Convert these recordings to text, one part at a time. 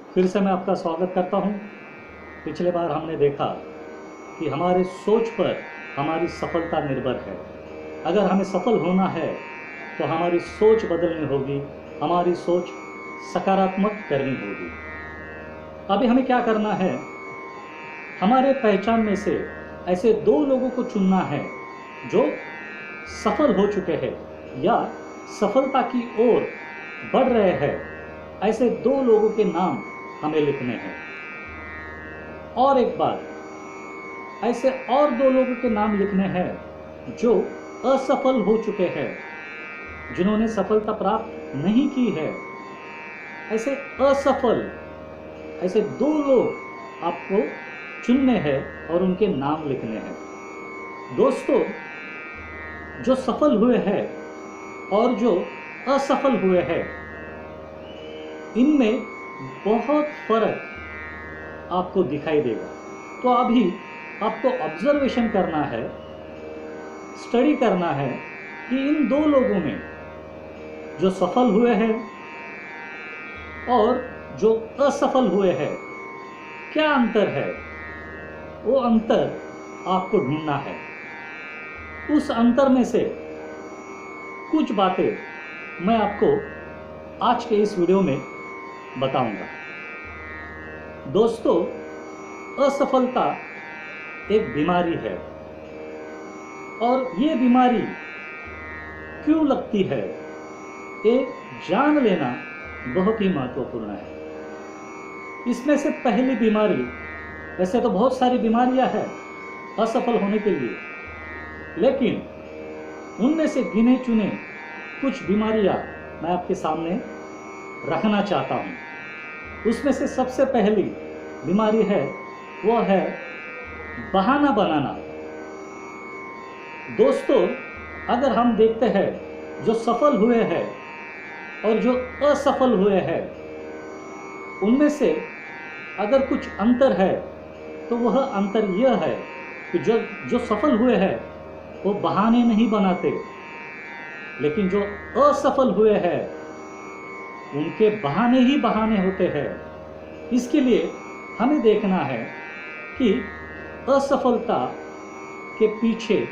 फिर से मैं आपका स्वागत करता हूँ। पिछले बार हमने देखा कि हमारे सोच पर हमारी सफलता निर्भर है। अगर हमें सफल होना है तो हमारी सोच बदलनी होगी, हमारी सोच सकारात्मक करनी होगी। अभी हमें क्या करना है, हमारे पहचान में से ऐसे दो लोगों को चुनना है जो सफल हो चुके हैं या सफलता की ओर बढ़ रहे हैं। ऐसे दो लोगों के नाम हमें लिखने हैं। और एक बार ऐसे और दो लोगों के नाम लिखने हैं जो असफल हो चुके हैं, जिन्होंने सफलता प्राप्त नहीं की है। ऐसे असफल ऐसे दो लोग आपको चुनने हैं और उनके नाम लिखने हैं। दोस्तों, जो सफल हुए हैं और जो असफल हुए हैं, इनमें बहुत फर्क आपको दिखाई देगा। तो अभी आपको ऑब्जर्वेशन करना है, स्टडी करना है कि इन दो लोगों में जो सफल हुए हैं और जो असफल हुए हैं, क्या अंतर है। वो अंतर आपको ढूंढना है। उस अंतर में से कुछ बातें मैं आपको आज के इस वीडियो में बताऊंगा। दोस्तों, असफलता एक बीमारी है और ये बीमारी क्यों लगती है, ये जान लेना बहुत ही महत्वपूर्ण है। इसमें से पहली बीमारी, वैसे तो बहुत सारी बीमारियां हैं असफल होने के लिए, लेकिन उनमें से गिने चुने कुछ बीमारियां मैं आपके सामने रखना चाहता हूं। उसमें से सबसे पहली बीमारी है, वो है बहाना बनाना। दोस्तों, अगर हम देखते हैं जो सफल हुए हैं और जो असफल हुए हैं, उनमें से अगर कुछ अंतर है तो वह अंतर यह है कि जो सफल हुए हैं वो बहाने नहीं बनाते, लेकिन जो असफल हुए हैं उनके बहाने ही बहाने होते हैं। इसके लिए हमें देखना है कि असफलता के पीछे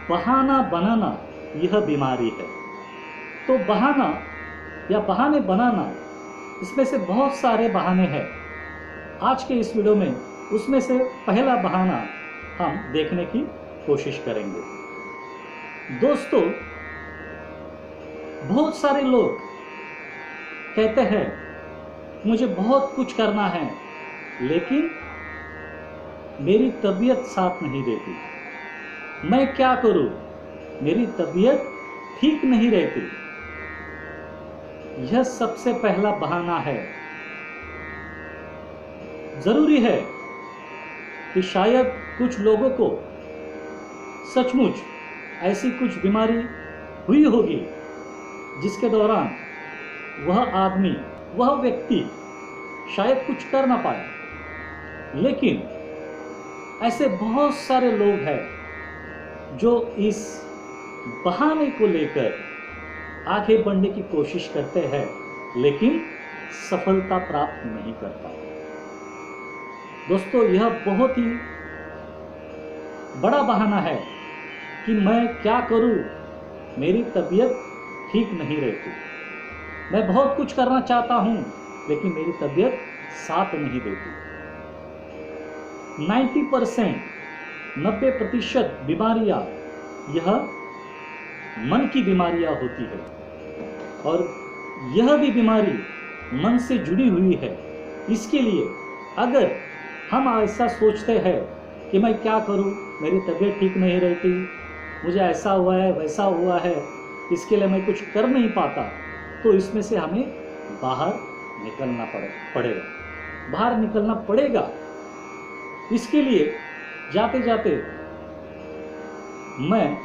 बहाना बनाना यह बीमारी है। तो बहाना या बहाने बनाना, इसमें से बहुत सारे बहाने हैं। आज के इस वीडियो में उसमें से पहला बहाना हम देखने की कोशिश करेंगे। दोस्तों, बहुत सारे लोग कहते हैं मुझे बहुत कुछ करना है, लेकिन मेरी तबीयत साथ नहीं देती। मैं क्या करूं, मेरी तबीयत ठीक नहीं रहती। यह सबसे पहला बहाना है। जरूरी है कि शायद कुछ लोगों को सचमुच ऐसी कुछ बीमारी हुई होगी जिसके दौरान वह आदमी, वह व्यक्ति शायद कुछ कर ना पाए, लेकिन ऐसे बहुत सारे लोग हैं जो इस बहाने को लेकर आगे बढ़ने की कोशिश करते हैं, लेकिन सफलता प्राप्त नहीं कर पाते। दोस्तों, यह बहुत ही बड़ा बहाना है कि मैं क्या करूं, मेरी तबीयत ठीक नहीं रहती। मैं बहुत कुछ करना चाहता हूं, लेकिन मेरी तबीयत साथ नहीं देती। 90% बीमारियां यह मन की बीमारियां होती है, और यह भी बीमारी मन से जुड़ी हुई है। इसके लिए अगर हम ऐसा सोचते हैं कि मैं क्या करूं, मेरी तबीयत ठीक नहीं रहती, मुझे ऐसा हुआ है, वैसा हुआ है, इसके लिए मैं कुछ कर नहीं पाता, तो इसमें से हमें बाहर निकलना पड़ेगा, बाहर निकलना पड़ेगा। इसके लिए जाते जाते मैं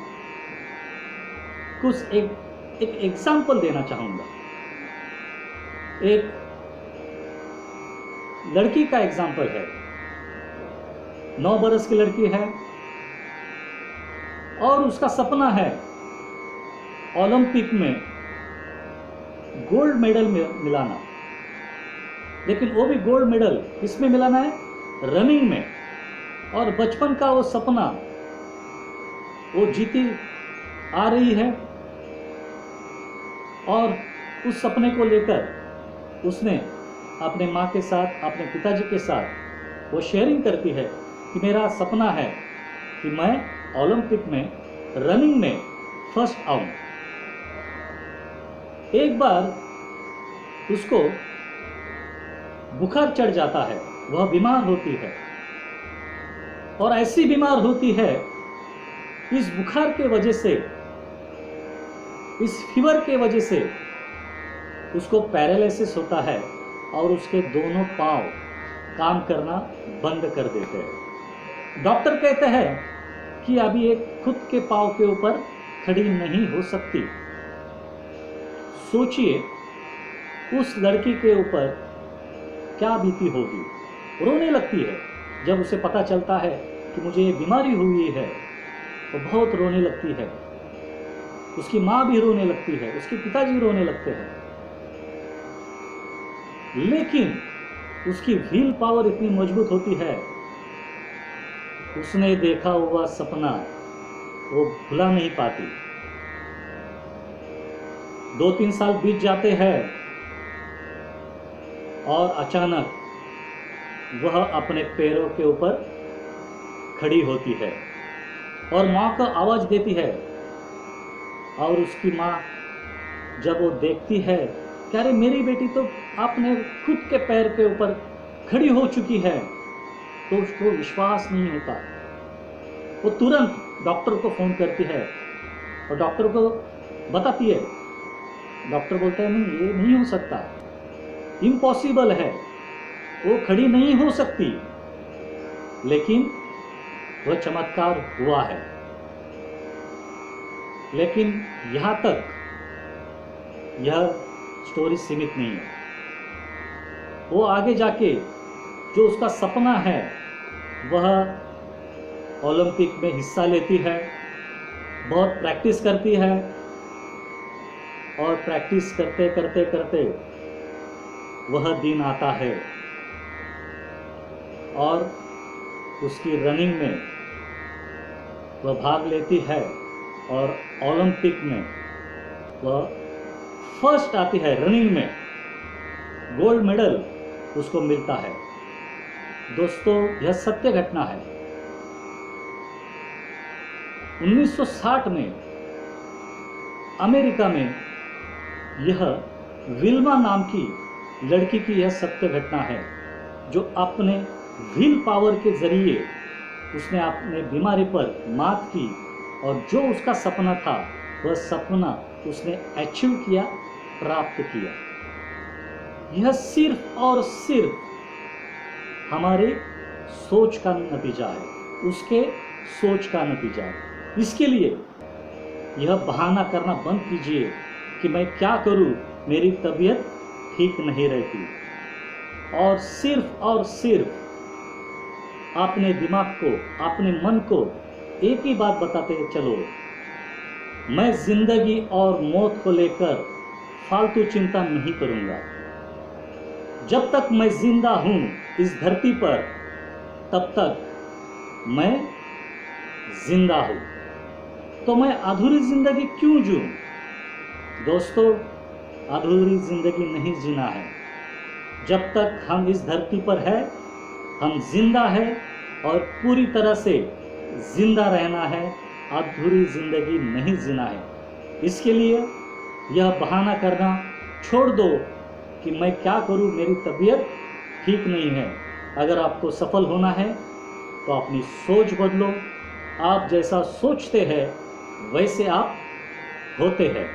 कुछ एक एग्जाम्पल देना चाहूँगा। एक लड़की का एग्जाम्पल है। 9 बरस की लड़की है और उसका सपना है ओलंपिक में गोल्ड मेडल में मिलाना। लेकिन वो भी गोल्ड मेडल किसमें मिलाना है? रनिंग में। और बचपन का वो सपना वो जीती आ रही है, और उस सपने को लेकर उसने अपने माँ के साथ, अपने पिताजी के साथ वो शेयरिंग करती है कि मेरा सपना है कि मैं ओलंपिक में रनिंग में फर्स्ट आऊं। एक बार उसको बुखार चढ़ जाता है, वह बीमार होती है, और ऐसी बीमार होती है, इस बुखार के वजह से, इस फीवर के वजह से उसको पैरालिसिस होता है और उसके दोनों पांव काम करना बंद कर देते हैं। डॉक्टर कहते हैं कि अभी एक खुद के पांव के ऊपर खड़ी नहीं हो सकती। सोचिए उस लड़की के ऊपर क्या बीती होगी। रोने लगती है जब उसे पता चलता है कि मुझे ये बीमारी हुई है, वो बहुत रोने लगती है। उसकी माँ भी रोने लगती है, उसके पिताजी रोने लगते हैं, लेकिन उसकी व्हील पावर इतनी मजबूत होती है, उसने देखा हुआ सपना वो भुला नहीं पाती। 2-3 साल बीत जाते हैं और अचानक वह अपने पैरों के ऊपर खड़ी होती है और माँ को आवाज देती है। और उसकी माँ जब वो देखती है कि अरे मेरी बेटी तो अपने खुद के पैर के ऊपर खड़ी हो चुकी है, तो उसको विश्वास नहीं होता। वो तुरंत डॉक्टर को फ़ोन करती है और डॉक्टर को बताती है। डॉक्टर बोलता है नहीं, ये नहीं हो सकता, इम्पॉसिबल है, वो खड़ी नहीं हो सकती। लेकिन वह चमत्कार हुआ है। लेकिन यहाँ तक यह स्टोरी सीमित नहीं है। वो आगे जाके जो उसका सपना है वह ओलंपिक में हिस्सा लेती है, बहुत प्रैक्टिस करती है, और प्रैक्टिस करते करते करते वह दिन आता है और उसकी रनिंग में वह भाग लेती है और ओलंपिक में वह फर्स्ट आती है। रनिंग में गोल्ड मेडल उसको मिलता है। दोस्तों, यह सत्य घटना है। 1960 में अमेरिका में यह विल्मा नाम की लड़की की यह सत्य घटना है, जो अपने व्हील पावर के जरिए उसने अपने बीमारी पर मात की, और जो उसका सपना था वह सपना उसने अचीव किया, प्राप्त किया। यह सिर्फ और सिर्फ हमारे सोच का नतीजा है, उसके सोच का नतीजा है। इसके लिए यह बहाना करना बंद कीजिए कि मैं क्या करूं, मेरी तबीयत ठीक नहीं रहती, और सिर्फ अपने दिमाग को, अपने मन को एक ही बात बताते चलो, मैं जिंदगी और मौत को लेकर फालतू चिंता नहीं करूंगा। जब तक मैं जिंदा हूं इस धरती पर, तब तक मैं जिंदा हूं, तो मैं अधूरी जिंदगी क्यों जीऊं? दोस्तों, अधूरी जिंदगी नहीं जीना है। जब तक हम इस धरती पर है, हम जिंदा है और पूरी तरह से जिंदा रहना है, अधूरी जिंदगी नहीं जीना है। इसके लिए यह बहाना करना छोड़ दो कि मैं क्या करूं, मेरी तबीयत ठीक नहीं है। अगर आपको सफल होना है तो अपनी सोच बदलो। आप जैसा सोचते हैं वैसे आप होते हैं।